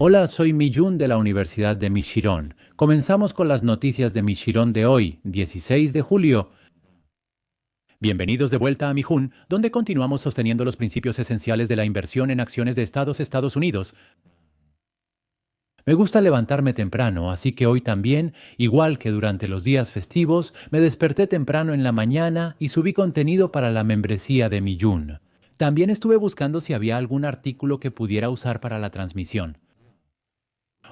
Hola, soy Miyun de la Universidad de Michiron. Comenzamos con las noticias de Michiron de hoy, 16 de julio. Bienvenidos de vuelta a Mijun, donde continuamos sosteniendo los principios esenciales de la inversión en acciones de Estados Unidos. Me gusta levantarme temprano, así que hoy también, igual que durante los días festivos, me desperté temprano en la mañana y subí contenido para la membresía de Miyun. También estuve buscando si había algún artículo que pudiera usar para la transmisión.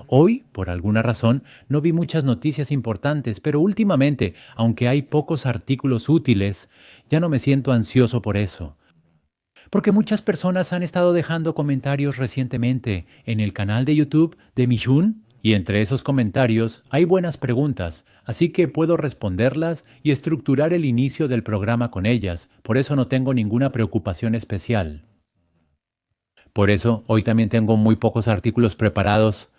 Hoy, por alguna razón, no vi muchas noticias importantes, pero últimamente, aunque hay pocos artículos útiles, ya no me siento ansioso por eso. Porque muchas personas han estado dejando comentarios recientemente en el canal de YouTube de Mijun, y entre esos comentarios hay buenas preguntas, así que puedo responderlas y estructurar el inicio del programa con ellas, por eso no tengo ninguna preocupación especial. Por eso, hoy también tengo muy pocos artículos preparados.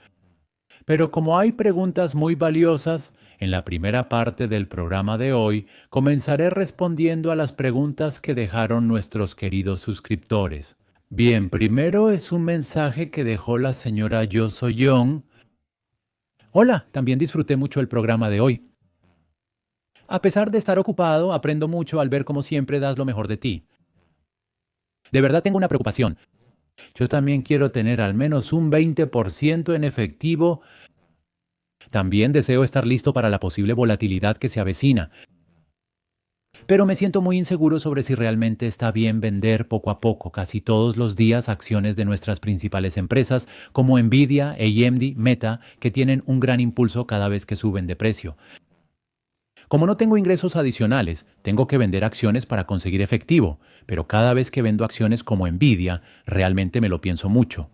Pero como hay preguntas muy valiosas, en la primera parte del programa de hoy comenzaré respondiendo a las preguntas que dejaron nuestros queridos suscriptores. Bien, primero es un mensaje que dejó la señora Yo Soy Young. Hola, también disfruté mucho el programa de hoy. A pesar de estar ocupado, aprendo mucho al ver cómo siempre das lo mejor de ti. De verdad tengo una preocupación. Yo también quiero tener al menos un 20% en efectivo. También deseo estar listo para la posible volatilidad que se avecina. Pero me siento muy inseguro sobre si realmente está bien vender poco a poco, casi todos los días, acciones de nuestras principales empresas como Nvidia, AMD, Meta, que tienen un gran impulso cada vez que suben de precio. Como no tengo ingresos adicionales, tengo que vender acciones para conseguir efectivo, pero cada vez que vendo acciones como Nvidia, realmente me lo pienso mucho.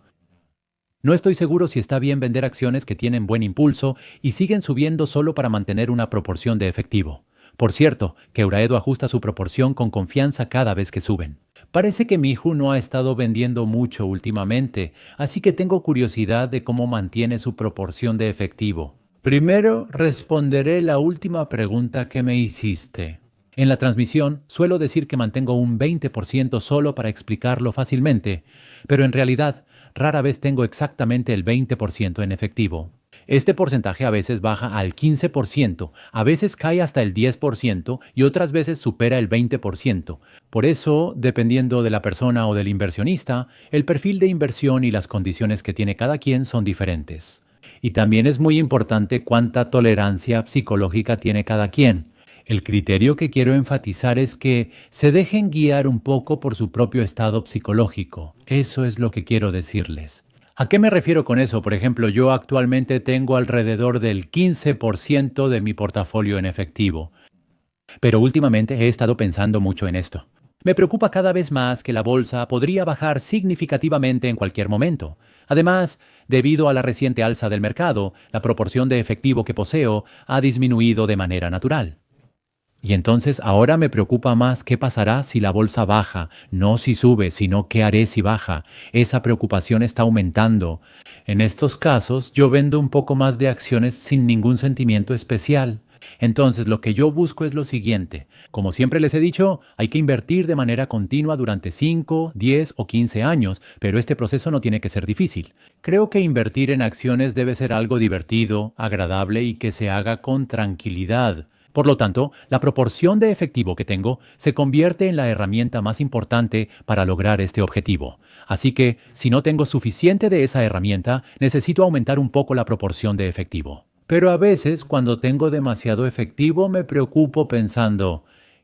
No estoy seguro si está bien vender acciones que tienen buen impulso y siguen subiendo solo para mantener una proporción de efectivo. Por cierto, que Euraedo ajusta su proporción con confianza cada vez que suben. Parece que Miju no ha estado vendiendo mucho últimamente, así que tengo curiosidad de cómo mantiene su proporción de efectivo. Primero responderé la última pregunta que me hiciste. En la transmisión suelo decir que mantengo un 20% solo para explicarlo fácilmente, pero en realidad rara vez tengo exactamente el 20% en efectivo. Este porcentaje a veces baja al 15%, a veces cae hasta el 10% y otras veces supera el 20%. Por eso, dependiendo de la persona o del inversionista, el perfil de inversión y las condiciones que tiene cada quien son diferentes. Y también es muy importante cuánta tolerancia psicológica tiene cada quien. El criterio que quiero enfatizar es que se dejen guiar un poco por su propio estado psicológico. Eso es lo que quiero decirles. ¿A qué me refiero con eso? Por ejemplo, yo actualmente tengo alrededor del 15% de mi portafolio en efectivo. Pero últimamente he estado pensando mucho en esto. Me preocupa cada vez más que la bolsa podría bajar significativamente en cualquier momento. Además, debido a la reciente alza del mercado, la proporción de efectivo que poseo ha disminuido de manera natural. Y entonces ahora me preocupa más qué pasará si la bolsa baja, no si sube, sino qué haré si baja. Esa preocupación está aumentando. En estos casos, yo vendo un poco más de acciones sin ningún sentimiento especial. Entonces, lo que yo busco es lo siguiente. Como siempre les he dicho, hay que invertir de manera continua durante 5, 10 o 15 años, pero este proceso no tiene que ser difícil. Creo que invertir en acciones debe ser algo divertido, agradable y que se haga con tranquilidad. Por lo tanto, la proporción de efectivo que tengo se convierte en la herramienta más importante para lograr este objetivo. Así que, si no tengo suficiente de esa herramienta, necesito aumentar un poco la proporción de efectivo. Pero a veces, cuando tengo demasiado efectivo, me preocupo pensando,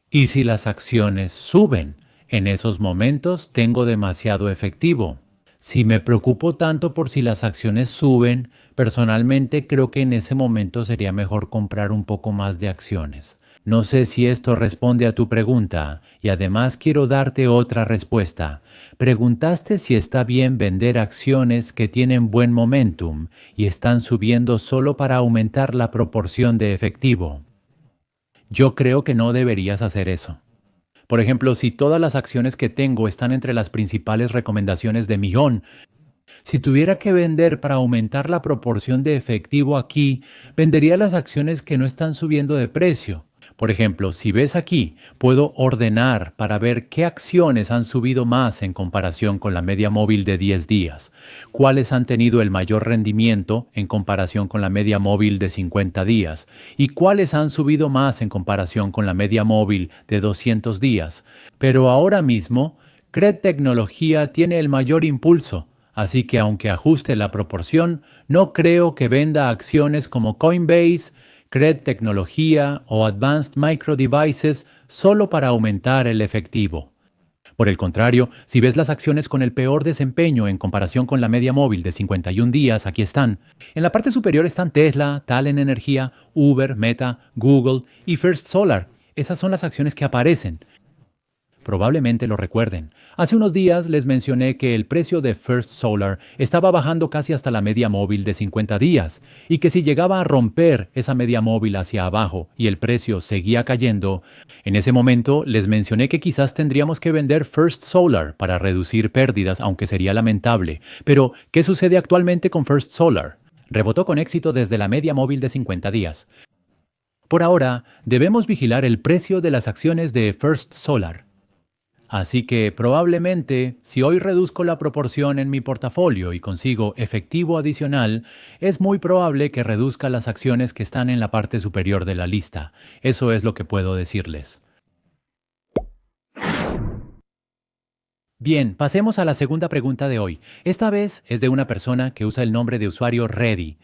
¿y si las acciones suben? En esos momentos tengo demasiado efectivo. Si me preocupo tanto por si las acciones suben, personalmente creo que en ese momento sería mejor comprar un poco más de acciones. No sé si esto responde a tu pregunta y además quiero darte otra respuesta. Preguntaste si está bien vender acciones que tienen buen momentum y están subiendo solo para aumentar la proporción de efectivo. Yo creo que no deberías hacer eso. Por ejemplo, si todas las acciones que tengo están entre las principales recomendaciones de Mijun, si tuviera que vender para aumentar la proporción de efectivo aquí, vendería las acciones que no están subiendo de precio. Por ejemplo, si ves aquí, puedo ordenar para ver qué acciones han subido más en comparación con la media móvil de 10 días, cuáles han tenido el mayor rendimiento en comparación con la media móvil de 50 días y cuáles han subido más en comparación con la media móvil de 200 días. Pero ahora mismo, Cred Tecnología tiene el mayor impulso. Así que aunque ajuste la proporción, no creo que venda acciones como Coinbase, Cred Tecnología o Advanced Micro Devices solo para aumentar el efectivo. Por el contrario, si ves las acciones con el peor desempeño en comparación con la media móvil de 51 días, aquí están. En la parte superior están Tesla, Talen Energía, Uber, Meta, Google y First Solar. Esas son las acciones que aparecen. Probablemente lo recuerden. Hace unos días les mencioné que el precio de First Solar estaba bajando casi hasta la media móvil de 50 días y que si llegaba a romper esa media móvil hacia abajo y el precio seguía cayendo, en ese momento les mencioné que quizás tendríamos que vender First Solar para reducir pérdidas, aunque sería lamentable. Pero, ¿qué sucede actualmente con First Solar? Rebotó con éxito desde la media móvil de 50 días. Por ahora, debemos vigilar el precio de las acciones de First Solar. Así que probablemente, si hoy reduzco la proporción en mi portafolio y consigo efectivo adicional, es muy probable que reduzca las acciones que están en la parte superior de la lista. Eso es lo que puedo decirles. Bien, pasemos a la segunda pregunta de hoy. Esta vez es de una persona que usa el nombre de usuario Reddy.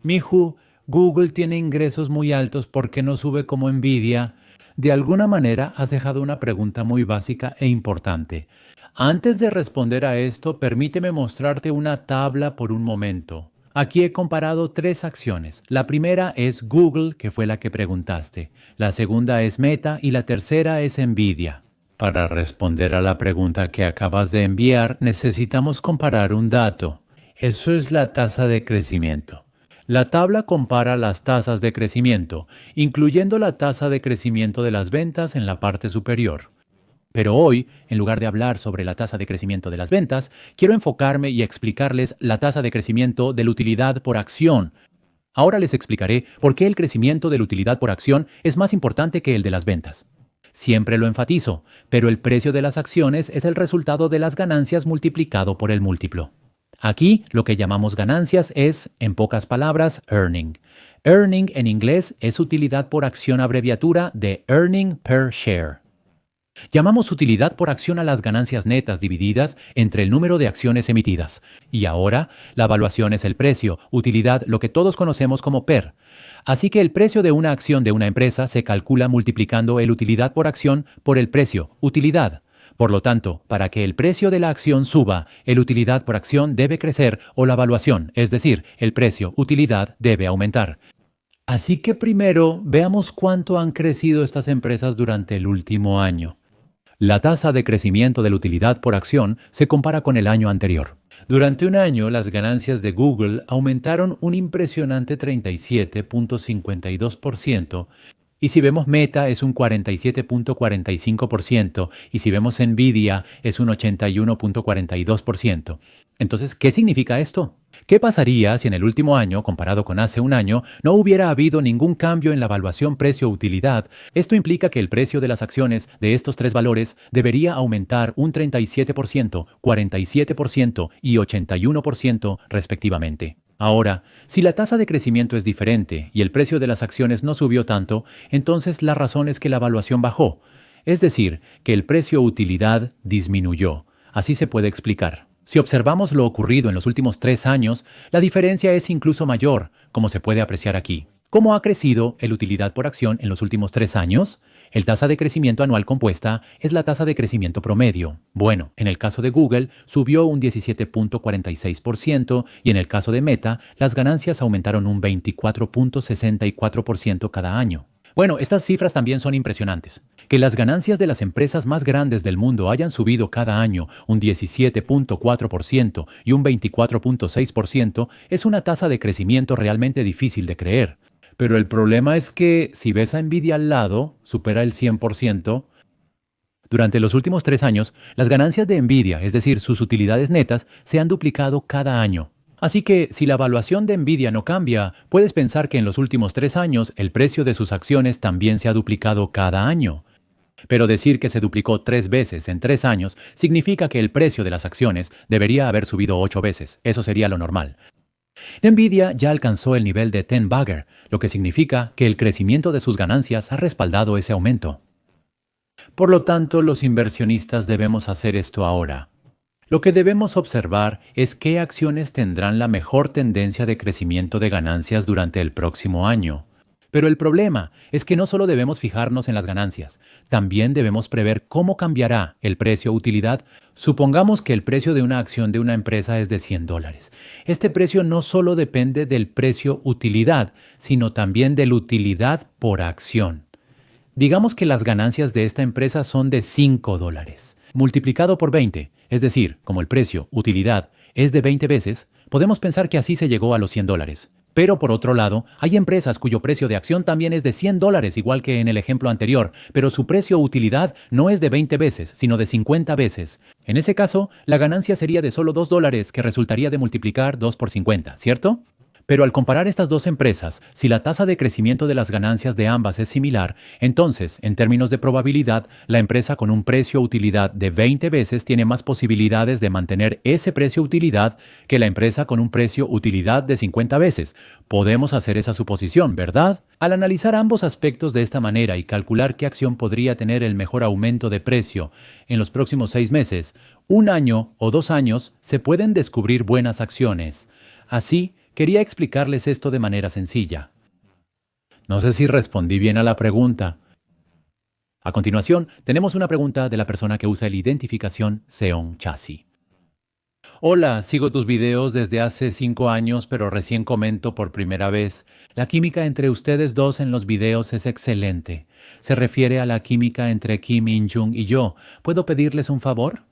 Miju, Google tiene ingresos muy altos, ¿por qué no sube como Nvidia? De alguna manera has dejado una pregunta muy básica e importante. Antes de responder a esto, permíteme mostrarte una tabla por un momento. Aquí he comparado tres acciones. La primera es Google, que fue la que preguntaste. La segunda es Meta y la tercera es Nvidia. Para responder a la pregunta que acabas de enviar, necesitamos comparar un dato. Eso es la tasa de crecimiento. La tabla compara las tasas de crecimiento, incluyendo la tasa de crecimiento de las ventas en la parte superior. Pero hoy, en lugar de hablar sobre la tasa de crecimiento de las ventas, quiero enfocarme y explicarles la tasa de crecimiento de la utilidad por acción. Ahora les explicaré por qué el crecimiento de la utilidad por acción es más importante que el de las ventas. Siempre lo enfatizo, pero el precio de las acciones es el resultado de las ganancias multiplicado por el múltiplo. Aquí lo que llamamos ganancias es, en pocas palabras, earning. Earning en inglés es utilidad por acción, abreviatura de earning per share. Llamamos utilidad por acción a las ganancias netas divididas entre el número de acciones emitidas. Y ahora, la evaluación es el precio, utilidad lo que todos conocemos como PER. Así que el precio de una acción de una empresa se calcula multiplicando el utilidad por acción por el precio, utilidad. Por lo tanto, para que el precio de la acción suba, el utilidad por acción debe crecer o la evaluación, es decir, el precio utilidad debe aumentar. Así que primero veamos cuánto han crecido estas empresas durante el último año. La tasa de crecimiento de la utilidad por acción se compara con el año anterior. Durante un año, las ganancias de Google aumentaron un impresionante 37.52%, y si vemos Meta es un 47.45% y si vemos Nvidia es un 81.42%. Entonces, ¿qué significa esto? ¿Qué pasaría si en el último año, comparado con hace un año, no hubiera habido ningún cambio en la evaluación precio-utilidad? Esto implica que el precio de las acciones de estos tres valores debería aumentar un 37%, 47% y 81% respectivamente. Ahora, si la tasa de crecimiento es diferente y el precio de las acciones no subió tanto, entonces la razón es que la evaluación bajó, es decir, que el precio-utilidad disminuyó. Así se puede explicar. Si observamos lo ocurrido en los últimos 3 años, la diferencia es incluso mayor, como se puede apreciar aquí. ¿Cómo ha crecido el utilidad por acción en los últimos 3 años? El tasa de crecimiento anual compuesta es la tasa de crecimiento promedio. Bueno, en el caso de Google subió un 17.46% y en el caso de Meta las ganancias aumentaron un 24.64% cada año. Bueno, estas cifras también son impresionantes. Que las ganancias de las empresas más grandes del mundo hayan subido cada año un 17.4% y un 24.6% es una tasa de crecimiento realmente difícil de creer. Pero el problema es que si ves a Nvidia al lado, supera el 100%. Durante los últimos 3 años, las ganancias de Nvidia, es decir, sus utilidades netas, se han duplicado cada año. Así que si la evaluación de Nvidia no cambia, puedes pensar que en los últimos 3 años el precio de sus acciones también se ha duplicado cada año. Pero decir que se duplicó 3 veces en 3 años significa que el precio de las acciones debería haber subido 8 veces. Eso sería lo normal. Nvidia ya alcanzó el nivel de 10 bagger, lo que significa que el crecimiento de sus ganancias ha respaldado ese aumento. Por lo tanto, los inversionistas debemos hacer esto ahora. Lo que debemos observar es qué acciones tendrán la mejor tendencia de crecimiento de ganancias durante el próximo año. Pero el problema es que no solo debemos fijarnos en las ganancias, también debemos prever cómo cambiará el precio-utilidad. Supongamos que el precio de una acción de una empresa es de $100. Este precio no solo depende del precio-utilidad, sino también de la utilidad por acción. Digamos que las ganancias de esta empresa son de $5. Multiplicado por 20, es decir, como el precio-utilidad es de 20 veces, podemos pensar que así se llegó a los $100. Pero por otro lado, hay empresas cuyo precio de acción también es de $100, igual que en el ejemplo anterior, pero su precio-utilidad no es de 20 veces, sino de 50 veces. En ese caso, la ganancia sería de solo $2, que resultaría de multiplicar 2 por 50, ¿cierto? Pero al comparar estas dos empresas, si la tasa de crecimiento de las ganancias de ambas es similar, entonces, en términos de probabilidad, la empresa con un precio-utilidad de 20 veces tiene más posibilidades de mantener ese precio-utilidad que la empresa con un precio-utilidad de 50 veces. Podemos hacer esa suposición, ¿verdad? Al analizar ambos aspectos de esta manera y calcular qué acción podría tener el mejor aumento de precio en los próximos 6 meses, 1 año o 2 años, se pueden descubrir buenas acciones. Así, quería explicarles esto de manera sencilla. No sé si respondí bien a la pregunta. A continuación, tenemos una pregunta de la persona que usa el identificación Seon Chasi. Hola, sigo tus videos desde hace 5 años, pero recién comento por primera vez. La química entre ustedes dos en los videos es excelente. Se refiere a la química entre Kim In-jung y yo. ¿Puedo pedirles un favor?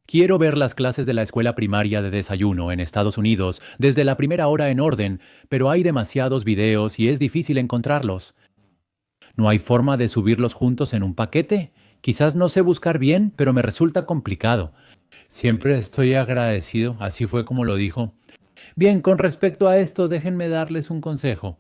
Quiero ver las clases de la escuela primaria de desayuno en Estados Unidos desde la primera hora en orden, pero hay demasiados videos y es difícil encontrarlos. ¿No hay forma de subirlos juntos en un paquete? Quizás no sé buscar bien, pero me resulta complicado. Siempre estoy agradecido, así fue como lo dijo. Bien, con respecto a esto, déjenme darles un consejo.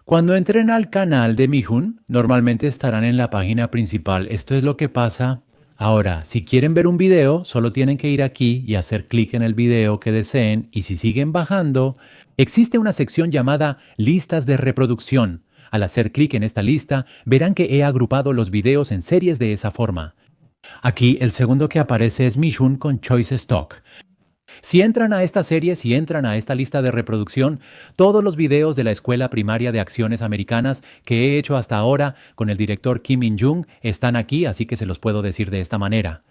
Cuando entren al canal de Mihun, normalmente estarán en la página principal. Esto es lo que pasa. Ahora, si quieren ver un video, solo tienen que ir aquí y hacer clic en el video que deseen, y si siguen bajando, existe una sección llamada Listas de reproducción. Al hacer clic en esta lista, verán que he agrupado los videos en series de esa forma. Aquí el segundo que aparece es Mihun con Choice Stock. Si entran a esta serie, si entran a esta lista de reproducción, todos los videos de la Escuela Primaria de Acciones Americanas que he hecho hasta ahora con el director Kim In-jung están aquí, así que se los puedo decir de esta manera.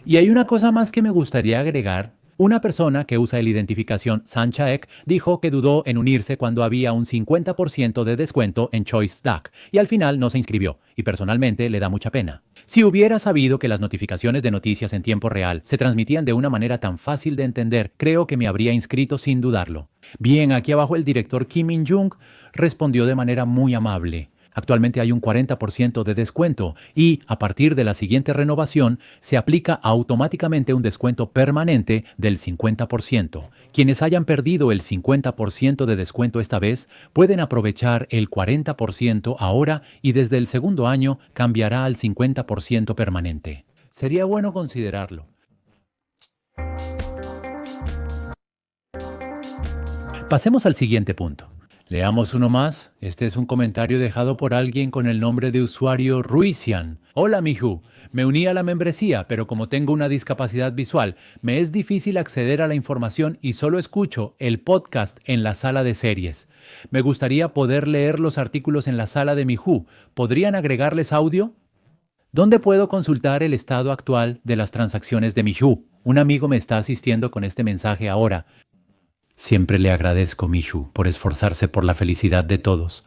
Y hay una cosa más que me gustaría agregar. Una persona que usa la identificación Sanchaek dijo que dudó en unirse cuando había un 50% de descuento en Choice Stack y al final no se inscribió, y personalmente le da mucha pena. Si hubiera sabido que las notificaciones de noticias en tiempo real se transmitían de una manera tan fácil de entender, creo que me habría inscrito sin dudarlo. Bien, aquí abajo el director Kim In-jung respondió de manera muy amable. Actualmente hay un 40% de descuento y, a partir de la siguiente renovación, se aplica automáticamente un descuento permanente del 50%. Quienes hayan perdido el 50% de descuento esta vez pueden aprovechar el 40% ahora y desde el segundo año cambiará al 50% permanente. Sería bueno considerarlo. Pasemos al siguiente punto. Leamos uno más. Este es un comentario dejado por alguien con el nombre de usuario Ruisian. Hola, Mihu. Me uní a la membresía, pero como tengo una discapacidad visual, me es difícil acceder a la información y solo escucho el podcast en la sala de series. Me gustaría poder leer los artículos en la sala de Mihu. ¿Podrían agregarles audio? ¿Dónde puedo consultar el estado actual de las transacciones de Mihu? Un amigo me está asistiendo con este mensaje ahora. Siempre le agradezco, Mishu, por esforzarse por la felicidad de todos.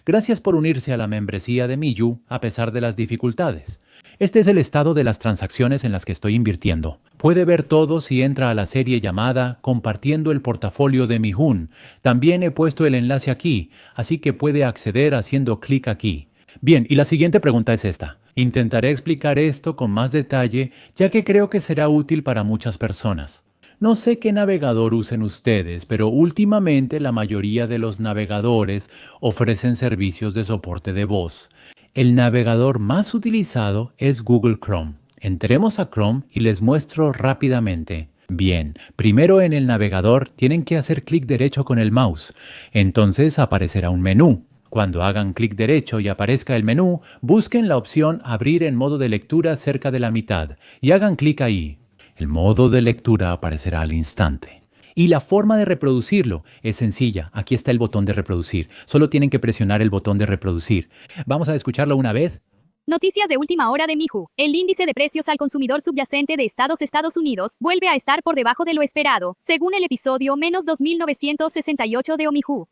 Gracias por unirse a la membresía de Miyu a pesar de las dificultades. Este es el estado de las transacciones en las que estoy invirtiendo. Puede ver todo si entra a la serie llamada Compartiendo el portafolio de Mihun. También he puesto el enlace aquí, así que puede acceder haciendo clic aquí. Bien, y la siguiente pregunta es esta. Intentaré explicar esto con más detalle, ya que creo que será útil para muchas personas. No sé qué navegador usen ustedes, pero últimamente la mayoría de los navegadores ofrecen servicios de soporte de voz. El navegador más utilizado es Google Chrome. Entremos a Chrome y les muestro rápidamente. Bien, primero en el navegador tienen que hacer clic derecho con el mouse. Entonces aparecerá un menú. Cuando hagan clic derecho y aparezca el menú, busquen la opción Abrir en modo de lectura cerca de la mitad y hagan clic ahí. El modo de lectura aparecerá al instante. Y la forma de reproducirlo es sencilla. Aquí está el botón de reproducir. Solo tienen que presionar el botón de reproducir. Vamos a escucharlo una vez. Noticias de última hora de Mihu. El índice de precios al consumidor subyacente de Estados Unidos vuelve a estar por debajo de lo esperado, según el episodio menos 2968 de Omihu.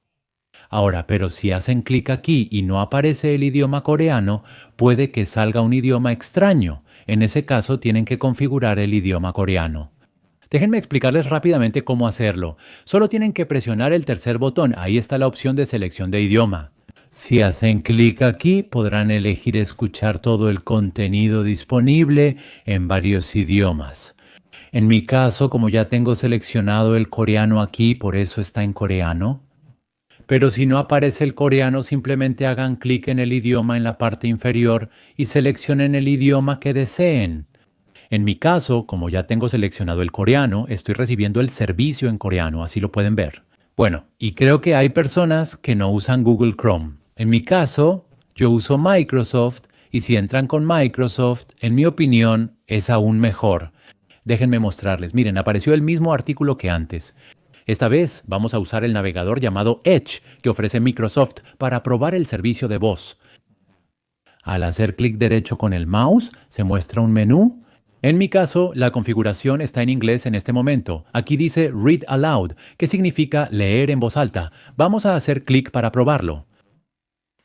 Ahora, pero si hacen clic aquí y no aparece el idioma coreano, puede que salga un idioma extraño. En ese caso tienen que configurar el idioma coreano. Déjenme explicarles rápidamente cómo hacerlo. Solo tienen que presionar el tercer botón, ahí está la opción de selección de idioma. Si hacen clic aquí, podrán elegir escuchar todo el contenido disponible en varios idiomas. En mi caso, como ya tengo seleccionado el coreano aquí, por eso está en coreano. Pero si no aparece el coreano, simplemente hagan clic en el idioma en la parte inferior y seleccionen el idioma que deseen. En mi caso, como ya tengo seleccionado el coreano, estoy recibiendo el servicio en coreano, así lo pueden ver. Bueno, y creo que hay personas que no usan Google Chrome. En mi caso, yo uso Microsoft y si entran con Microsoft, en mi opinión, es aún mejor. Déjenme mostrarles. Miren, apareció el mismo artículo que antes. Esta vez vamos a usar el navegador llamado Edge que ofrece Microsoft para probar el servicio de voz. Al hacer clic derecho con el mouse, se muestra un menú. En mi caso, la configuración está en inglés en este momento. Aquí dice Read Aloud, que significa leer en voz alta. Vamos a hacer clic para probarlo.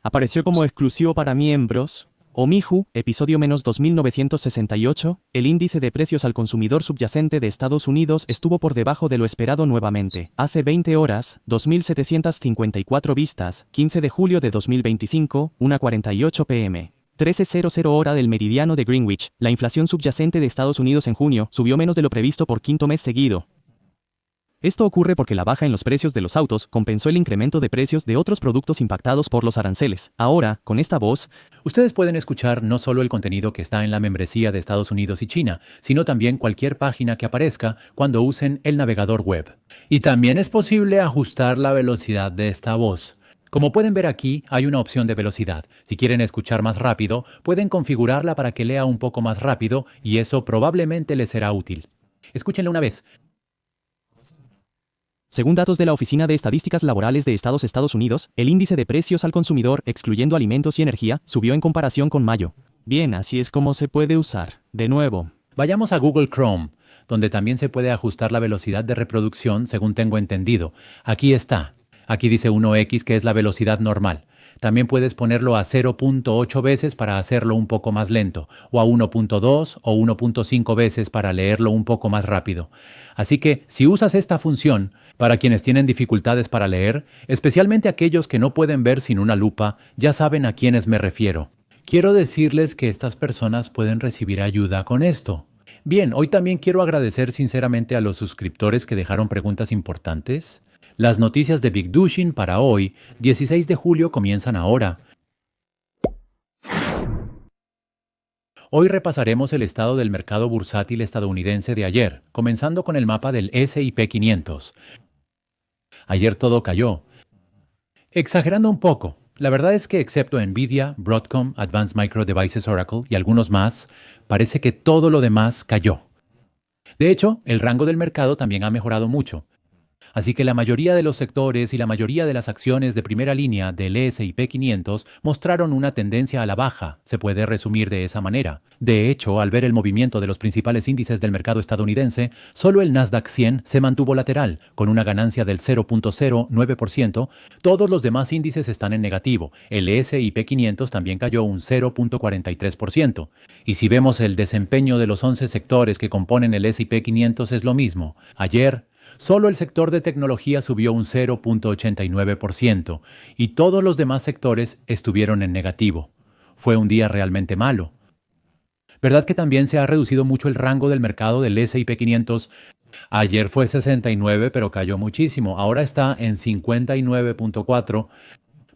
Apareció como exclusivo para miembros. Omihu, episodio menos 2968, el índice de precios al consumidor subyacente de Estados Unidos estuvo por debajo de lo esperado nuevamente. Hace 20 horas, 2.754 vistas, 15 de julio de 2025, 1:48 p.m. 13:00 hora del meridiano de Greenwich. La inflación subyacente de Estados Unidos en junio subió menos de lo previsto por quinto mes seguido. Esto ocurre porque la baja en los precios de los autos compensó el incremento de precios de otros productos impactados por los aranceles. Ahora, con esta voz, ustedes pueden escuchar no solo el contenido que está en la membresía de Estados Unidos y China, sino también cualquier página que aparezca cuando usen el navegador web. Y también es posible ajustar la velocidad de esta voz. Como pueden ver aquí, hay una opción de velocidad. Si quieren escuchar más rápido, pueden configurarla para que lea un poco más rápido y eso probablemente les será útil. Escúchenla una vez. según datos de la Oficina de Estadísticas Laborales de Estados Unidos, el índice de precios al consumidor, excluyendo alimentos y energía, subió en comparación con mayo. Bien, así es como se puede usar. De nuevo, Vayamos a Google Chrome, donde también se puede ajustar la velocidad de reproducción según tengo entendido. Aquí está. Aquí dice 1x, que es la velocidad normal. También puedes ponerlo a 0.8 veces para hacerlo un poco más lento, o a 1.2 o 1.5 veces para leerlo un poco más rápido. Así que si usas esta función, para quienes tienen dificultades para leer, especialmente aquellos que no pueden ver sin una lupa, ya saben a quiénes me refiero. Quiero decirles que estas personas pueden recibir ayuda con esto. Bien, hoy también quiero agradecer sinceramente a los suscriptores que dejaron preguntas importantes. Las noticias de Big Dushin para hoy, 16 de julio, comienzan ahora. Hoy repasaremos el estado del mercado bursátil estadounidense de ayer, comenzando con el mapa del S&P 500. Ayer todo cayó. Exagerando un poco, la verdad es que excepto Nvidia, Broadcom, Advanced Micro Devices Oracle y algunos más, parece que todo lo demás cayó. De hecho, el rango del mercado también ha mejorado mucho. Así que la mayoría de los sectores y la mayoría de las acciones de primera línea del S&P 500 mostraron una tendencia a la baja, se puede resumir de esa manera. De hecho, al ver el movimiento de los principales índices del mercado estadounidense, solo el Nasdaq 100 se mantuvo lateral, con una ganancia del 0.09%. Todos los demás índices están en negativo. El S&P 500 también cayó un 0.43%. Y si vemos el desempeño de los 11 sectores que componen el S&P 500 es lo mismo. Ayer, solo el sector de tecnología subió un 0.89% y todos los demás sectores estuvieron en negativo. Fue un día realmente malo. ¿Verdad que también se ha reducido mucho el rango del mercado del S&P 500? Ayer fue 69, pero cayó muchísimo. Ahora está en 59.4.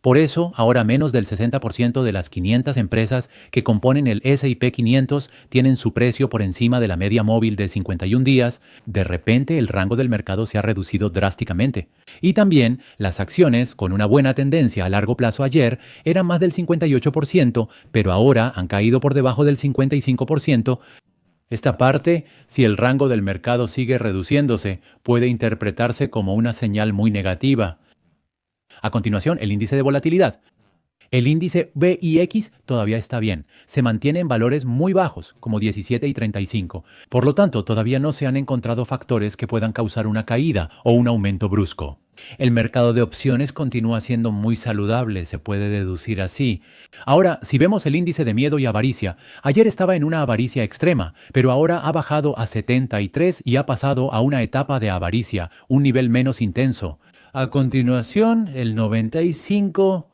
Por eso, ahora menos del 60% de las 500 empresas que componen el S&P 500 tienen su precio por encima de la media móvil de 51 días. De repente, el rango del mercado se ha reducido drásticamente. Y también, las acciones, con una buena tendencia a largo plazo ayer, eran más del 58%, pero ahora han caído por debajo del 55%. Esta parte, si el rango del mercado sigue reduciéndose, puede interpretarse como una señal muy negativa. A continuación, el índice de volatilidad. El índice VIX todavía está bien, se mantiene en valores muy bajos, como 17 y 35. Por lo tanto, todavía no se han encontrado factores que puedan causar una caída o un aumento brusco. El mercado de opciones continúa siendo muy saludable, se puede deducir así. Ahora, si vemos el índice de miedo y avaricia, ayer estaba en una avaricia extrema, pero ahora ha bajado a 73 y ha pasado a una etapa de avaricia, un nivel menos intenso. A continuación, el 95.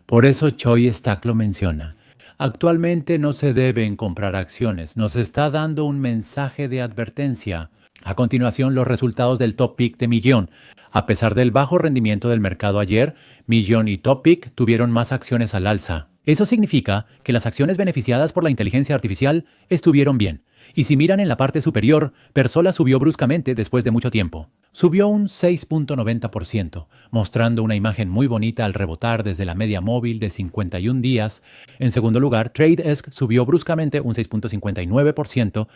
Por eso Choi Stack lo menciona. Actualmente no se deben comprar acciones. Nos está dando un mensaje de advertencia. A continuación, los resultados del Top Pick de Millón. A pesar del bajo rendimiento del mercado ayer, Millón y Top Pick tuvieron más acciones al alza. Eso significa que las acciones beneficiadas por la inteligencia artificial estuvieron bien. Y si miran en la parte superior, Persona subió bruscamente después de mucho tiempo. Subió un 6.90%, mostrando una imagen muy bonita al rebotar desde la media móvil de 51 días. En segundo lugar, TradeDesk subió bruscamente un 6.59%.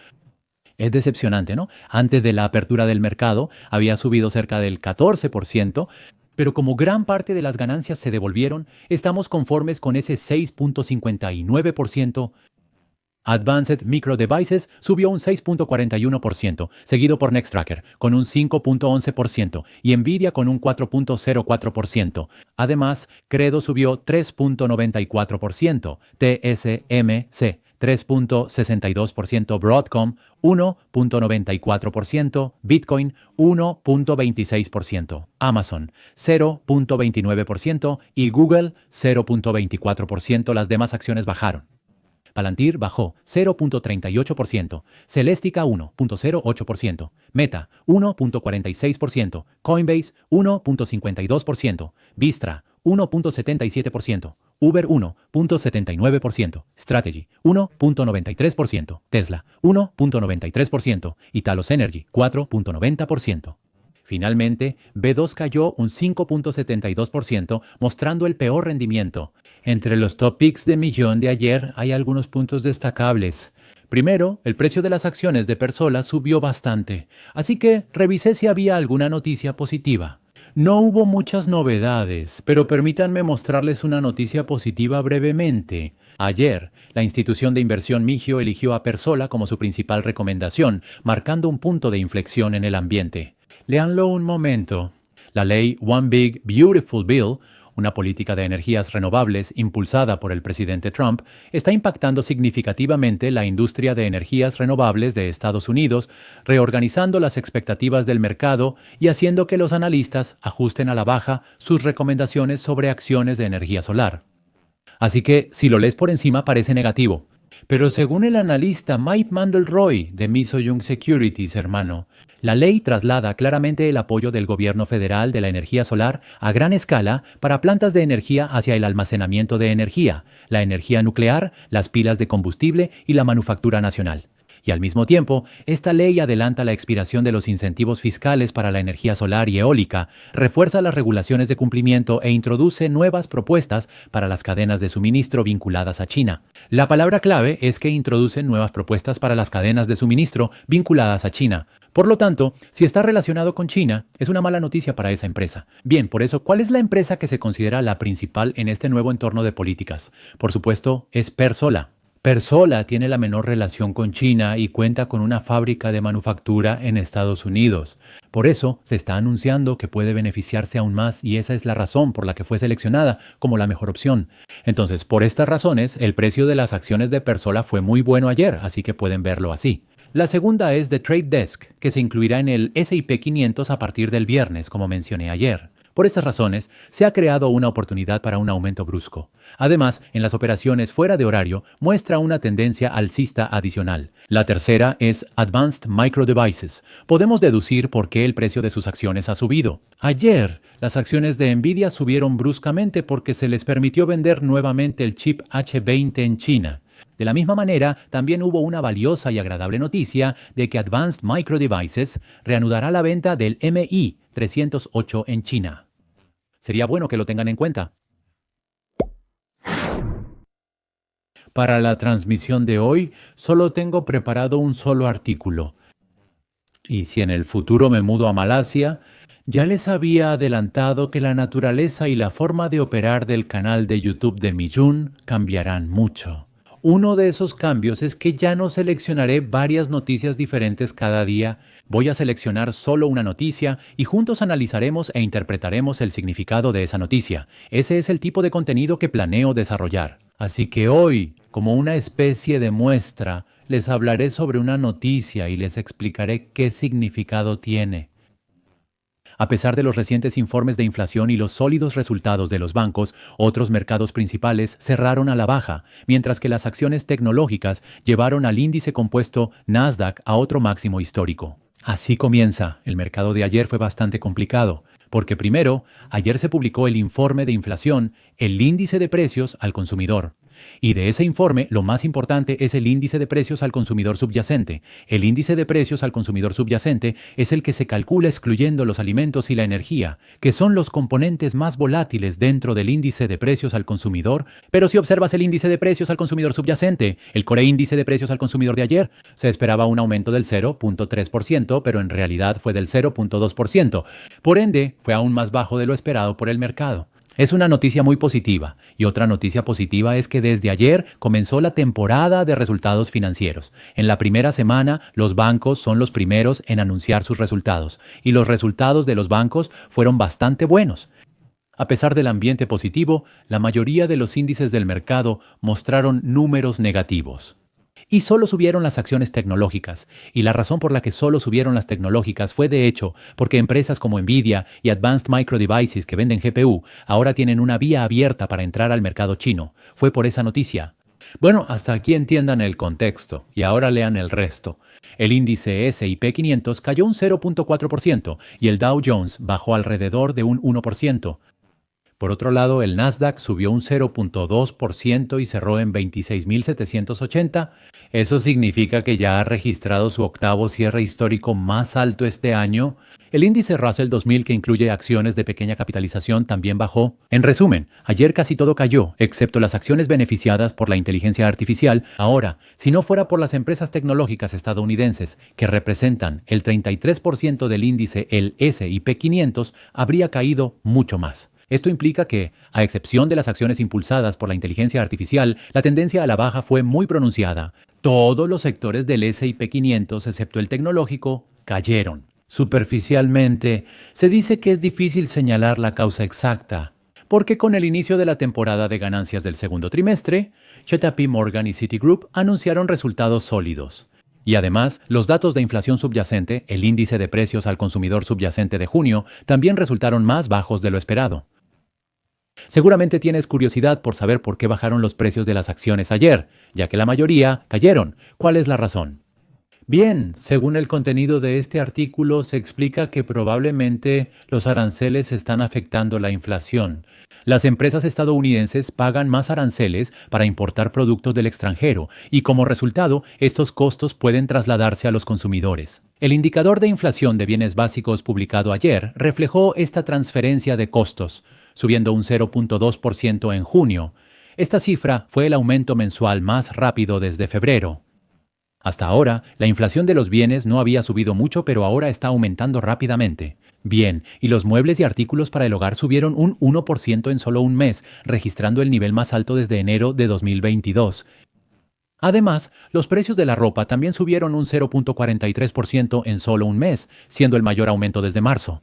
Es decepcionante, ¿no? Antes de la apertura del mercado había subido cerca del 14%, pero como gran parte de las ganancias se devolvieron, estamos conformes con ese 6.59%. Advanced Micro Devices subió un 6.41%, seguido por Nextracker con un 5.11% y Nvidia con un 4.04%. Además, Credo subió 3.94%, TSMC 3.62%, Broadcom 1.94%, Bitcoin 1.26%, Amazon 0.29% y Google 0.24%. Las demás acciones bajaron. Palantir bajó 0.38%, Celestica 1.08%, Meta 1.46%, Coinbase 1.52%, Vistra 1.77%, Uber 1.79%, Strategy 1.93%, Tesla 1.93% y Talos Energy 4.90%. Finalmente, B2 cayó un 5.72%, mostrando el peor rendimiento. Entre los top picks de Millón de ayer hay algunos puntos destacables. Primero, el precio de las acciones de Persona subió bastante, así que revisé si había alguna noticia positiva. No hubo muchas novedades, pero permítanme mostrarles una noticia positiva brevemente. Ayer, la institución de inversión Migio eligió a Persona como su principal recomendación, marcando un punto de inflexión en el ambiente. Léanlo un momento. La ley One Big Beautiful Bill, una política de energías renovables impulsada por el presidente Trump, está impactando significativamente la industria de energías renovables de Estados Unidos, reorganizando las expectativas del mercado y haciendo que los analistas ajusten a la baja sus recomendaciones sobre acciones de energía solar. Así que, si lo lees por encima, parece negativo. Pero según el analista Mike Mandelroy de Miso Young Securities, hermano, la ley traslada claramente el apoyo del gobierno federal de la energía solar a gran escala para plantas de energía hacia el almacenamiento de energía, la energía nuclear, las pilas de combustible y la manufactura nacional. Y al mismo tiempo, esta ley adelanta la expiración de los incentivos fiscales para la energía solar y eólica, refuerza las regulaciones de cumplimiento e introduce nuevas propuestas para las cadenas de suministro vinculadas a China. La palabra clave es que introducen nuevas propuestas para las cadenas de suministro vinculadas a China. Por lo tanto, si está relacionado con China, es una mala noticia para esa empresa. Bien, por eso, ¿cuál es la empresa que se considera la principal en este nuevo entorno de políticas? Por supuesto, es Persona. Persona tiene la menor relación con China y cuenta con una fábrica de manufactura en Estados Unidos. Por eso se está anunciando que puede beneficiarse aún más y esa es la razón por la que fue seleccionada como la mejor opción. Entonces, por estas razones, el precio de las acciones de Persona fue muy bueno ayer, así que pueden verlo así. La segunda es The Trade Desk, que se incluirá en el S&P 500 a partir del viernes, como mencioné ayer. Por estas razones, se ha creado una oportunidad para un aumento brusco. Además, en las operaciones fuera de horario, muestra una tendencia alcista adicional. La tercera es Advanced Micro Devices. Podemos deducir por qué el precio de sus acciones ha subido. Ayer, las acciones de Nvidia subieron bruscamente porque se les permitió vender nuevamente el chip H20 en China. De la misma manera, también hubo una valiosa y agradable noticia de que Advanced Micro Devices reanudará la venta del MI 308 en China. Sería bueno que lo tengan en cuenta. Para la transmisión de hoy, solo tengo preparado un solo artículo. Y si en el futuro me mudo a Malasia, ya les había adelantado que la naturaleza y la forma de operar del canal de YouTube de Mijun cambiarán mucho. Uno de esos cambios es que ya no seleccionaré varias noticias diferentes cada día. Voy a seleccionar solo una noticia y juntos analizaremos e interpretaremos el significado de esa noticia. Ese es el tipo de contenido que planeo desarrollar. Así que hoy, como una especie de muestra, les hablaré sobre una noticia y les explicaré qué significado tiene. A pesar de los recientes informes de inflación y los sólidos resultados de los bancos, otros mercados principales cerraron a la baja, mientras que las acciones tecnológicas llevaron al índice compuesto Nasdaq a otro máximo histórico. Así comienza. El mercado de ayer fue bastante complicado, porque primero, ayer se publicó el informe de inflación, el índice de precios al consumidor. Y de ese informe, lo más importante es el índice de precios al consumidor subyacente. El índice de precios al consumidor subyacente es el que se calcula excluyendo los alimentos y la energía, que son los componentes más volátiles dentro del índice de precios al consumidor. Pero si observas el índice de precios al consumidor subyacente, el core índice de precios al consumidor de ayer, se esperaba un aumento del 0.3%, pero en realidad fue del 0.2%. Por ende, fue aún más bajo de lo esperado por el mercado. Es una noticia muy positiva, y otra noticia positiva es que desde ayer comenzó la temporada de resultados financieros. En la primera semana, los bancos son los primeros en anunciar sus resultados, y los resultados de los bancos fueron bastante buenos. A pesar del ambiente positivo, la mayoría de los índices del mercado mostraron números negativos. Y solo subieron las acciones tecnológicas, y la razón por la que solo subieron las tecnológicas fue de hecho porque empresas como Nvidia y Advanced Micro Devices que venden GPU ahora tienen una vía abierta para entrar al mercado chino. Fue por esa noticia. Bueno, hasta aquí entiendan el contexto, y ahora lean el resto. El índice S&P 500 cayó un 0.4% y el Dow Jones bajó alrededor de un 1%. Por otro lado, el Nasdaq subió un 0.2% y cerró en 26.780. Eso significa que ya ha registrado su octavo cierre histórico más alto este año. El índice Russell 2000, que incluye acciones de pequeña capitalización, también bajó. En resumen, ayer casi todo cayó, excepto las acciones beneficiadas por la inteligencia artificial. Ahora, si no fuera por las empresas tecnológicas estadounidenses, que representan el 33% del índice, el S&P 500, habría caído mucho más. Esto implica que, a excepción de las acciones impulsadas por la inteligencia artificial, la tendencia a la baja fue muy pronunciada. Todos los sectores del S&P 500, excepto el tecnológico, cayeron. Superficialmente, se dice que es difícil señalar la causa exacta, porque con el inicio de la temporada de ganancias del segundo trimestre, JP Morgan y Citigroup anunciaron resultados sólidos. Y además, los datos de inflación subyacente, el índice de precios al consumidor subyacente de junio, también resultaron más bajos de lo esperado. Seguramente tienes curiosidad por saber por qué bajaron los precios de las acciones ayer, ya que la mayoría cayeron. ¿Cuál es la razón? Bien, según el contenido de este artículo, se explica que probablemente los aranceles están afectando la inflación. Las empresas estadounidenses pagan más aranceles para importar productos del extranjero y como resultado, estos costos pueden trasladarse a los consumidores. El indicador de inflación de bienes básicos publicado ayer reflejó esta transferencia de costos, subiendo un 0.2% en junio. Esta cifra fue el aumento mensual más rápido desde febrero. Hasta ahora, la inflación de los bienes no había subido mucho, pero ahora está aumentando rápidamente. Bien, y los muebles y artículos para el hogar subieron un 1% en solo un mes, registrando el nivel más alto desde enero de 2022. Además, los precios de la ropa también subieron un 0.43% en solo un mes, siendo el mayor aumento desde marzo.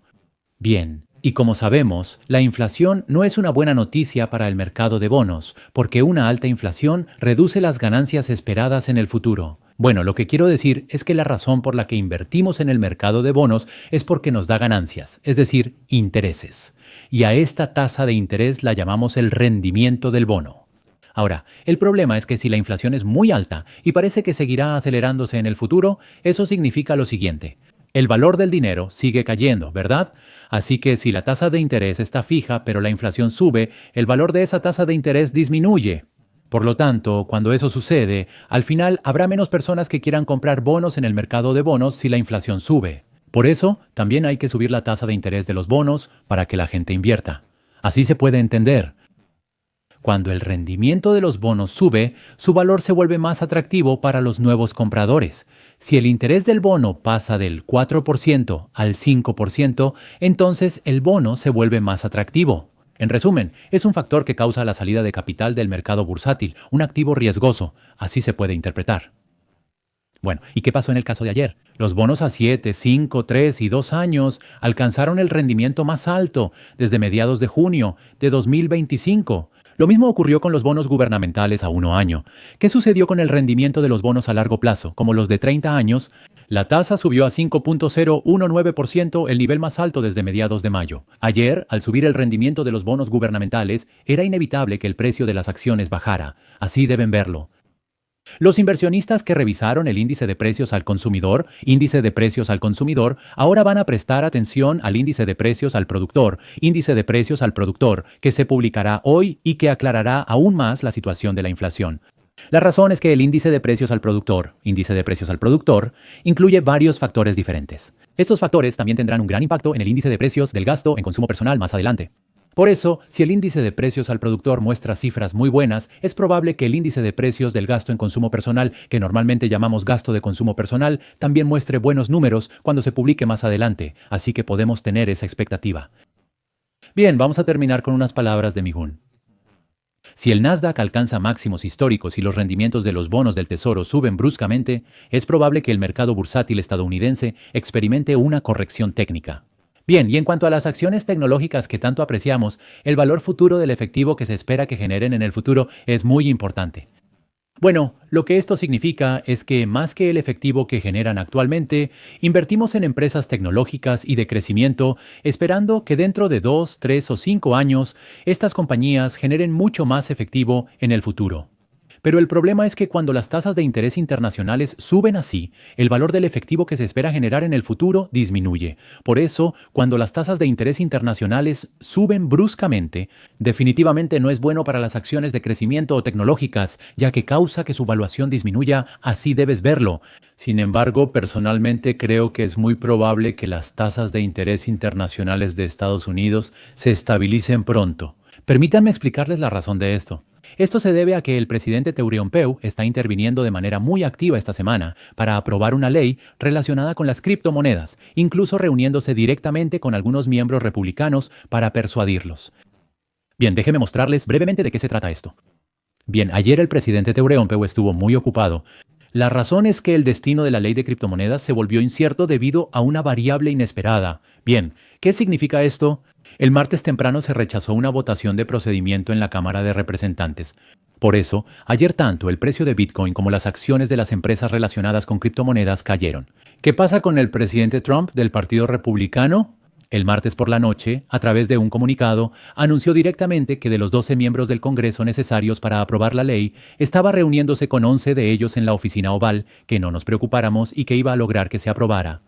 Bien, y como sabemos, la inflación no es una buena noticia para el mercado de bonos, porque una alta inflación reduce las ganancias esperadas en el futuro. Bueno, lo que quiero decir es que la razón por la que invertimos en el mercado de bonos es porque nos da ganancias, es decir, intereses. Y a esta tasa de interés la llamamos el rendimiento del bono. Ahora, el problema es que si la inflación es muy alta y parece que seguirá acelerándose en el futuro, eso significa lo siguiente. El valor del dinero sigue cayendo, ¿verdad? Así que si la tasa de interés está fija pero la inflación sube, el valor de esa tasa de interés disminuye. Por lo tanto, cuando eso sucede, al final habrá menos personas que quieran comprar bonos en el mercado de bonos si la inflación sube. Por eso, también hay que subir la tasa de interés de los bonos para que la gente invierta. Así se puede entender. Cuando el rendimiento de los bonos sube, su valor se vuelve más atractivo para los nuevos compradores. Si el interés del bono pasa del 4% al 5%, entonces el bono se vuelve más atractivo. En resumen, es un factor que causa la salida de capital del mercado bursátil, un activo riesgoso. Así se puede interpretar. Bueno, ¿y qué pasó en el caso de ayer? Los bonos a 7, 5, 3 y 2 años alcanzaron el rendimiento más alto desde mediados de junio de 2025. Lo mismo ocurrió con los bonos gubernamentales a 1 año. ¿Qué sucedió con el rendimiento de los bonos a largo plazo, como los de 30 años? La tasa subió a 5.019%, el nivel más alto desde mediados de mayo. Ayer, al subir el rendimiento de los bonos gubernamentales, era inevitable que el precio de las acciones bajara. Así deben verlo. Los inversionistas que revisaron el índice de precios al consumidor, ahora van a prestar atención al índice de precios al productor, que se publicará hoy y que aclarará aún más la situación de la inflación. La razón es que el índice de precios al productor, incluye varios factores diferentes. Estos factores también tendrán un gran impacto en el índice de precios del gasto en consumo personal más adelante. Por eso, si el índice de precios al productor muestra cifras muy buenas, es probable que el índice de precios del gasto en consumo personal, que normalmente llamamos gasto de consumo personal, también muestre buenos números cuando se publique más adelante, así que podemos tener esa expectativa. Bien, vamos a terminar con unas palabras de Mi-hoon. Si el Nasdaq alcanza máximos históricos y los rendimientos de los bonos del Tesoro suben bruscamente, es probable que el mercado bursátil estadounidense experimente una corrección técnica. Bien, y en cuanto a las acciones tecnológicas que tanto apreciamos, el valor futuro del efectivo que se espera que generen en el futuro es muy importante. Bueno, lo que esto significa es que más que el efectivo que generan actualmente, invertimos en empresas tecnológicas y de crecimiento, esperando que dentro de 2, 3 o 5 años, estas compañías generen mucho más efectivo en el futuro. Pero el problema es que cuando las tasas de interés internacionales suben así, el valor del efectivo que se espera generar en el futuro disminuye. Por eso, cuando las tasas de interés internacionales suben bruscamente, definitivamente no es bueno para las acciones de crecimiento o tecnológicas, ya que causa que su valuación disminuya, así debes verlo. Sin embargo, personalmente creo que es muy probable que las tasas de interés internacionales de Estados Unidos se estabilicen pronto. Permítanme explicarles la razón de esto. Esto se debe a que el presidente Teureonpeu está interviniendo de manera muy activa esta semana para aprobar una ley relacionada con las criptomonedas, incluso reuniéndose directamente con algunos miembros republicanos para persuadirlos. Bien, déjenme mostrarles brevemente de qué se trata esto. Bien, ayer el presidente Teureonpeu estuvo muy ocupado. La razón es que el destino de la ley de criptomonedas se volvió incierto debido a una variable inesperada. Bien, ¿qué significa esto? El martes temprano se rechazó una votación de procedimiento en la Cámara de Representantes. Por eso, ayer tanto el precio de Bitcoin como las acciones de las empresas relacionadas con criptomonedas cayeron. ¿Qué pasa con el presidente Trump del Partido Republicano? El martes por la noche, a través de un comunicado, anunció directamente que de los 12 miembros del Congreso necesarios para aprobar la ley, estaba reuniéndose con 11 de ellos en la oficina oval, que no nos preocupáramos y que iba a lograr que se aprobara.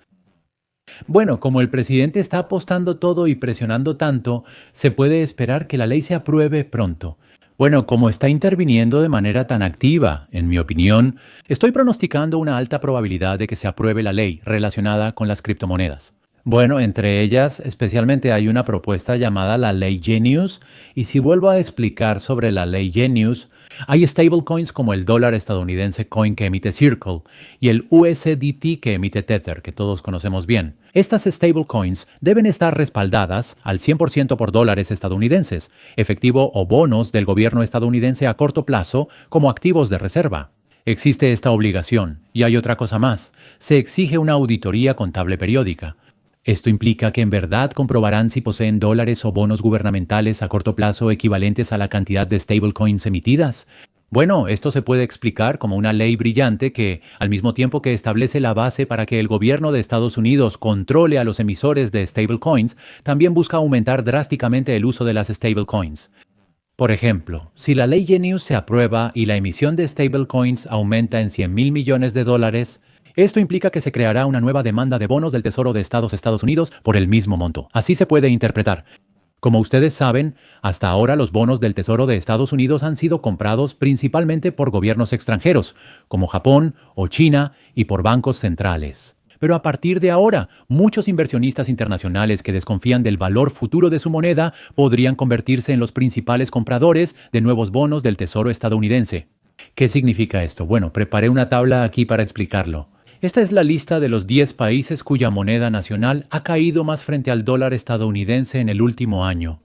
Bueno, como el presidente está apostando todo y presionando tanto, se puede esperar que la ley se apruebe pronto. Bueno, como está interviniendo de manera tan activa, en mi opinión, estoy pronosticando una alta probabilidad de que se apruebe la ley relacionada con las criptomonedas. Bueno, entre ellas especialmente hay una propuesta llamada la Ley Genius, y si vuelvo a explicar sobre la Ley Genius, hay stablecoins como el dólar estadounidense Coin que emite Circle y el USDT que emite Tether, que todos conocemos bien. Estas stablecoins deben estar respaldadas al 100% por dólares estadounidenses, efectivo o bonos del gobierno estadounidense a corto plazo como activos de reserva. Existe esta obligación, y hay otra cosa más. Se exige una auditoría contable periódica. Esto implica que en verdad comprobarán si poseen dólares o bonos gubernamentales a corto plazo equivalentes a la cantidad de stablecoins emitidas. Bueno, esto se puede explicar como una ley brillante que, al mismo tiempo que establece la base para que el gobierno de Estados Unidos controle a los emisores de stablecoins, también busca aumentar drásticamente el uso de las stablecoins. Por ejemplo, si la ley Genius se aprueba y la emisión de stablecoins aumenta en $100,000 millones, esto implica que se creará una nueva demanda de bonos del Tesoro de Estados Unidos por el mismo monto. Así se puede interpretar. Como ustedes saben, hasta ahora los bonos del Tesoro de Estados Unidos han sido comprados principalmente por gobiernos extranjeros, como Japón o China, y por bancos centrales. Pero a partir de ahora, muchos inversionistas internacionales que desconfían del valor futuro de su moneda podrían convertirse en los principales compradores de nuevos bonos del Tesoro estadounidense. ¿Qué significa esto? Bueno, preparé una tabla aquí para explicarlo. Esta es la lista de los 10 países cuya moneda nacional ha caído más frente al dólar estadounidense en el último año.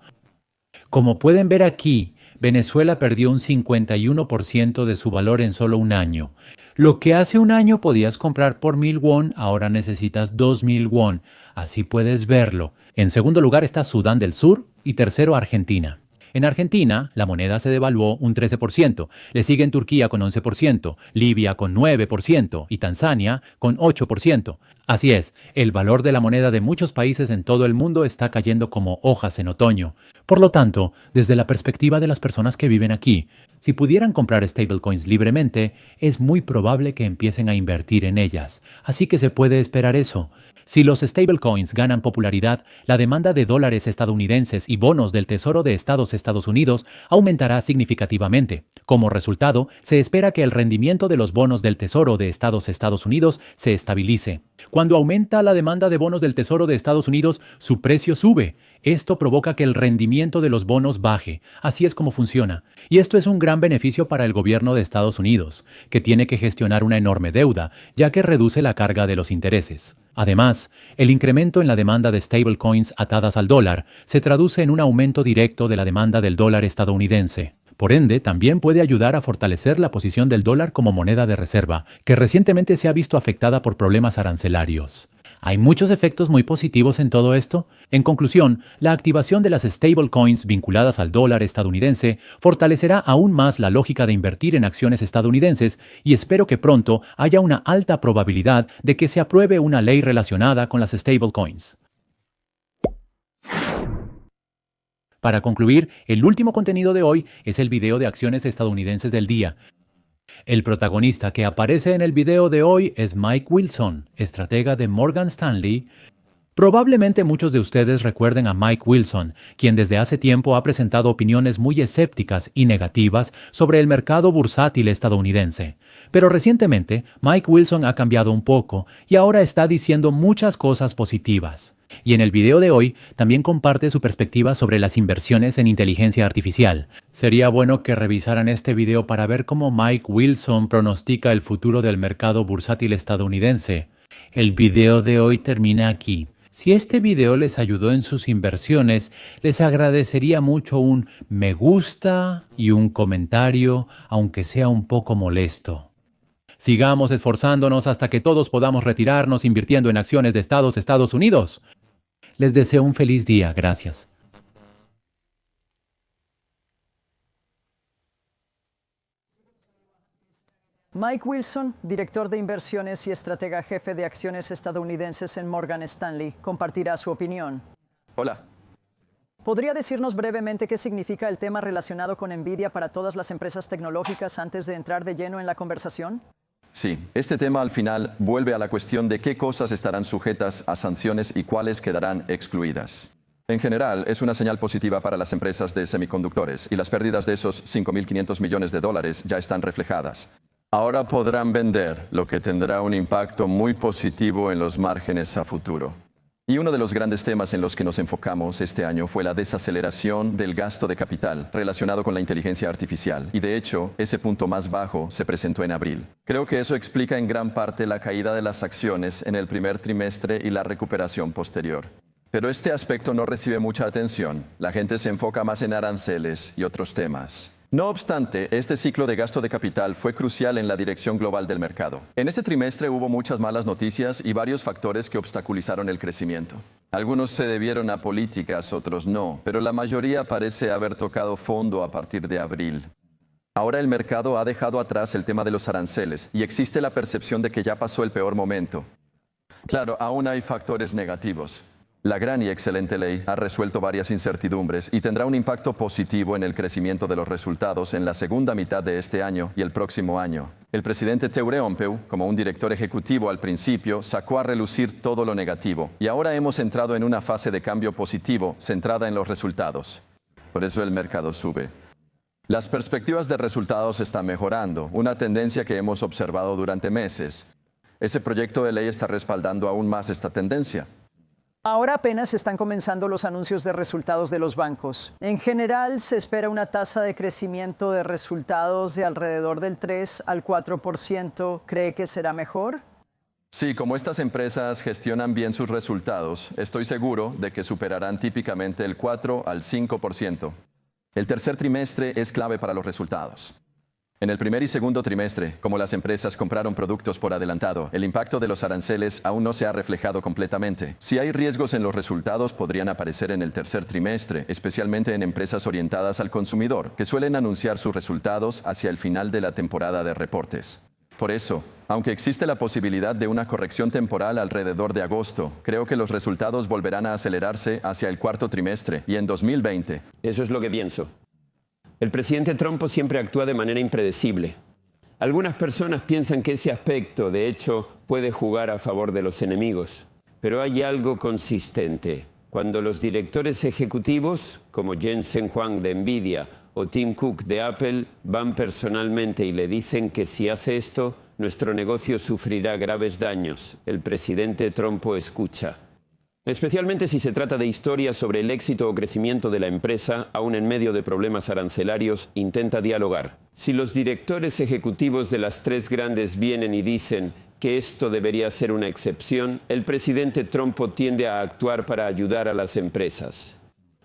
Como pueden ver aquí, Venezuela perdió un 51% de su valor en solo un año. Lo que hace un año podías comprar por 1,000 won, ahora necesitas 2,000 won. Así puedes verlo. En segundo lugar está Sudán del Sur y tercero Argentina. En Argentina, la moneda se devaluó un 13%, le siguen Turquía con 11%, Libia con 9% y Tanzania con 8%. Así es, el valor de la moneda de muchos países en todo el mundo está cayendo como hojas en otoño. Por lo tanto, desde la perspectiva de las personas que viven aquí, si pudieran comprar stablecoins libremente, es muy probable que empiecen a invertir en ellas. Así que se puede esperar eso. Si los stablecoins ganan popularidad, la demanda de dólares estadounidenses y bonos del Tesoro de Estados Unidos aumentará significativamente. Como resultado, se espera que el rendimiento de los bonos del Tesoro de Estados Unidos se estabilice. Cuando aumenta la demanda de bonos del Tesoro de Estados Unidos, su precio sube. Esto provoca que el rendimiento de los bonos baje. Así es como funciona. Y esto es un gran beneficio para el gobierno de Estados Unidos, que tiene que gestionar una enorme deuda, ya que reduce la carga de los intereses. Además, el incremento en la demanda de stablecoins atadas al dólar se traduce en un aumento directo de la demanda del dólar estadounidense. Por ende, también puede ayudar a fortalecer la posición del dólar como moneda de reserva, que recientemente se ha visto afectada por problemas arancelarios. ¿Hay muchos efectos muy positivos en todo esto? En conclusión, la activación de las stablecoins vinculadas al dólar estadounidense fortalecerá aún más la lógica de invertir en acciones estadounidenses y espero que pronto haya una alta probabilidad de que se apruebe una ley relacionada con las stablecoins. Para concluir, el último contenido de hoy es el video de acciones estadounidenses del día. El protagonista que aparece en el video de hoy es Mike Wilson, estratega de Morgan Stanley. Probablemente muchos de ustedes recuerden a Mike Wilson, quien desde hace tiempo ha presentado opiniones muy escépticas y negativas sobre el mercado bursátil estadounidense. Pero recientemente, Mike Wilson ha cambiado un poco y ahora está diciendo muchas cosas positivas. Y en el video de hoy también comparte su perspectiva sobre las inversiones en inteligencia artificial. Sería bueno que revisaran este video para ver cómo Mike Wilson pronostica el futuro del mercado bursátil estadounidense. El video de hoy termina aquí. Si este video les ayudó en sus inversiones, les agradecería mucho un me gusta y un comentario, aunque sea un poco molesto. Sigamos esforzándonos hasta que todos podamos retirarnos invirtiendo en acciones de Estados Unidos. Les deseo un feliz día. Gracias. Mike Wilson, director de inversiones y estratega jefe de acciones estadounidenses en Morgan Stanley, compartirá su opinión. Hola. ¿Podría decirnos brevemente qué significa el tema relacionado con Nvidia para todas las empresas tecnológicas antes de entrar de lleno en la conversación? Sí, este tema al final vuelve a la cuestión de qué cosas estarán sujetas a sanciones y cuáles quedarán excluidas. En general, es una señal positiva para las empresas de semiconductores y las pérdidas de esos $5.500 millones ya están reflejadas. Ahora podrán vender, lo que tendrá un impacto muy positivo en los márgenes a futuro. Y uno de los grandes temas en los que nos enfocamos este año fue la desaceleración del gasto de capital relacionado con la inteligencia artificial. Y de hecho, ese punto más bajo se presentó en abril. Creo que eso explica en gran parte la caída de las acciones en el primer trimestre y la recuperación posterior. Pero este aspecto no recibe mucha atención. La gente se enfoca más en aranceles y otros temas. No obstante, este ciclo de gasto de capital fue crucial en la dirección global del mercado. En este trimestre hubo muchas malas noticias y varios factores que obstaculizaron el crecimiento. Algunos se debieron a políticas, otros no, pero la mayoría parece haber tocado fondo a partir de abril. Ahora el mercado ha dejado atrás el tema de los aranceles y existe la percepción de que ya pasó el peor momento. Claro, aún hay factores negativos. La gran y excelente ley ha resuelto varias incertidumbres y tendrá un impacto positivo en el crecimiento de los resultados en la segunda mitad de este año y el próximo año. El presidente Teureompeu, como un director ejecutivo al principio, sacó a relucir todo lo negativo y ahora hemos entrado en una fase de cambio positivo centrada en los resultados. Por eso el mercado sube. Las perspectivas de resultados están mejorando, una tendencia que hemos observado durante meses. Ese proyecto de ley está respaldando aún más esta tendencia. Ahora apenas están comenzando los anuncios de resultados de los bancos. En general, se espera una tasa de crecimiento de resultados de alrededor del 3 al 4%. ¿Cree que será mejor? Sí, como estas empresas gestionan bien sus resultados, estoy seguro de que superarán típicamente el 4 al 5%. El tercer trimestre es clave para los resultados. En el primer y segundo trimestre, como las empresas compraron productos por adelantado, el impacto de los aranceles aún no se ha reflejado completamente. Si hay riesgos en los resultados, podrían aparecer en el tercer trimestre, especialmente en empresas orientadas al consumidor, que suelen anunciar sus resultados hacia el final de la temporada de reportes. Por eso, aunque existe la posibilidad de una corrección temporal alrededor de agosto, creo que los resultados volverán a acelerarse hacia el cuarto trimestre y en 2020. Eso es lo que pienso. El presidente Trump siempre actúa de manera impredecible. Algunas personas piensan que ese aspecto, de hecho, puede jugar a favor de los enemigos. Pero hay algo consistente. Cuando los directores ejecutivos, como Jensen Huang de Nvidia o Tim Cook de Apple, van personalmente y le dicen que si hace esto, nuestro negocio sufrirá graves daños, el presidente Trump escucha. Especialmente si se trata de historias sobre el éxito o crecimiento de la empresa, aún en medio de problemas arancelarios, intenta dialogar. Si los directores ejecutivos de las tres grandes vienen y dicen que esto debería ser una excepción, el presidente Trump tiende a actuar para ayudar a las empresas.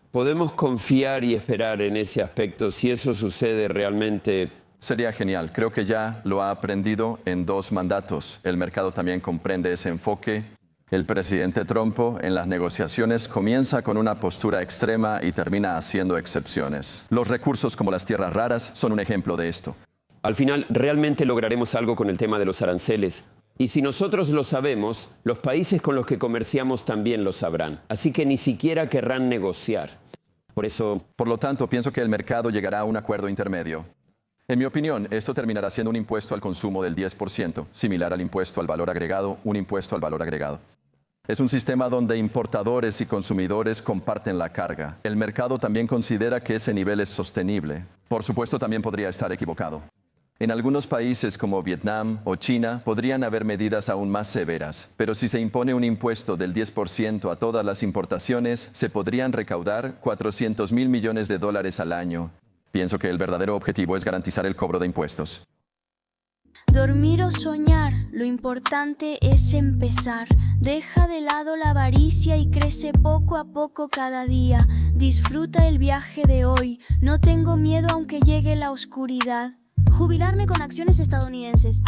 ¿Podemos confiar y esperar en ese aspecto si eso sucede realmente? Sería genial. Creo que ya lo ha aprendido en 2 mandatos. El mercado también comprende ese enfoque. El presidente Trump en las negociaciones comienza con una postura extrema y termina haciendo excepciones. Los recursos como las tierras raras son un ejemplo de esto. Al final, realmente lograremos algo con el tema de los aranceles. Y si nosotros lo sabemos, los países con los que comerciamos también lo sabrán. Así que ni siquiera querrán negociar. Por lo tanto, pienso que el mercado llegará a un acuerdo intermedio. En mi opinión, esto terminará siendo un impuesto al consumo del 10%, similar al impuesto al valor agregado, un impuesto al valor agregado. Es un sistema donde importadores y consumidores comparten la carga. El mercado también considera que ese nivel es sostenible. Por supuesto, también podría estar equivocado. En algunos países como Vietnam o China podrían haber medidas aún más severas, pero si se impone un impuesto del 10% a todas las importaciones, se podrían recaudar $400 mil millones al año. Pienso que el verdadero objetivo es garantizar el cobro de impuestos. Dormir o soñar, lo importante es empezar. Deja de lado la avaricia y crece poco a poco cada día. Disfruta el viaje de hoy, no tengo miedo aunque llegue la oscuridad. Jubilarme con acciones estadounidenses.